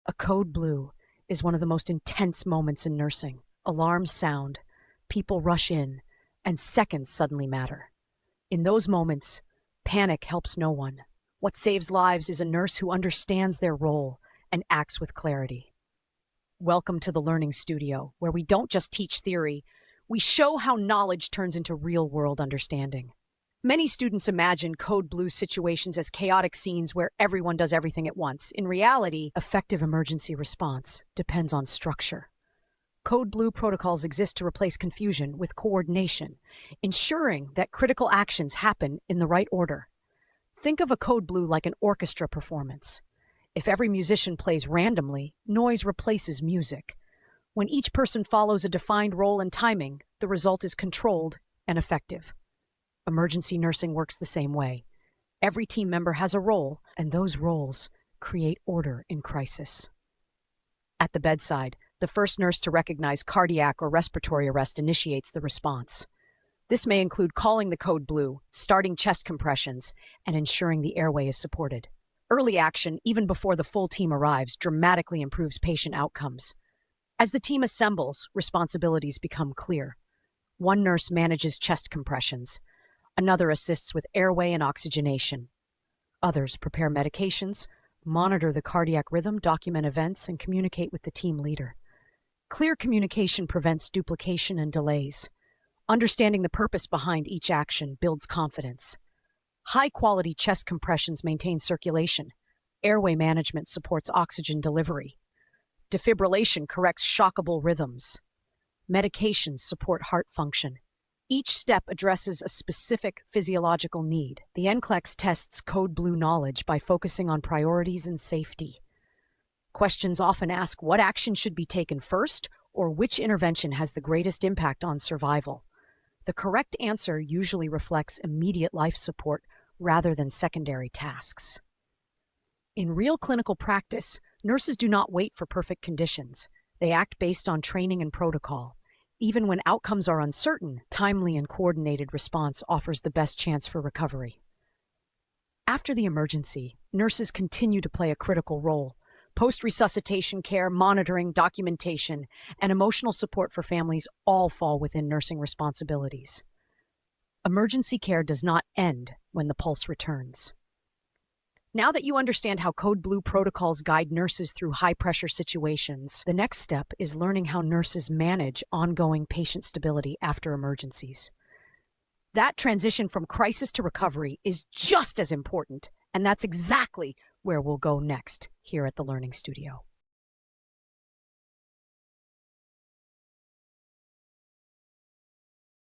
A code blue is one of the most intense moments in nursing. Alarms sound, people rush in, and seconds suddenly matter. In those moments, panic helps no one. What saves lives is a nurse who understands their role and acts with clarity. Welcome to the Learning Studio, where we don't just teach theory, we show how knowledge turns into real-world understanding. Many students imagine code blue situations as chaotic scenes where everyone does everything at once. In reality, effective emergency response depends on structure. Code blue protocols exist to replace confusion with coordination, ensuring that critical actions happen in the right order. Think of a code blue like an orchestra performance. If every musician plays randomly, noise replaces music. When each person follows a defined role and timing, the result is controlled and effective. Emergency nursing works the same way. Every team member has a role, and those roles create order in crisis. At the bedside, the first nurse to recognize cardiac or respiratory arrest initiates the response. This may include calling the code blue, starting chest compressions, and ensuring the airway is supported. Early action, even before the full team arrives, dramatically improves patient outcomes. As the team assembles, responsibilities become clear. One nurse manages chest compressions. Another assists with airway and oxygenation. Others prepare medications, monitor the cardiac rhythm, document events, and communicate with the team leader. Clear communication prevents duplication and delays. Understanding the purpose behind each action builds confidence. High-quality chest compressions maintain circulation. Airway management supports oxygen delivery. Defibrillation corrects shockable rhythms. Medications support heart function. Each step addresses a specific physiological need. The nclex tests code blue knowledge by focusing on priorities and safety. Questions often ask what action should be taken first or which intervention has the greatest impact on survival. The correct answer usually reflects immediate life support rather than secondary tasks. In real clinical practice, nurses do not wait for perfect conditions. They act based on training and protocol. Even when outcomes are uncertain, timely and coordinated response offers the best chance for recovery. After the emergency, nurses continue to play a critical role. Post-resuscitation care, monitoring, documentation, and emotional support for families all fall within nursing responsibilities. Emergency care does not end when the pulse returns. Now that you understand how code blue protocols guide nurses through high-pressure situations, the next step is learning how nurses manage ongoing patient stability after emergencies. That transition from crisis to recovery is just as important, and that's exactly where we'll go next here at the Learning Studio.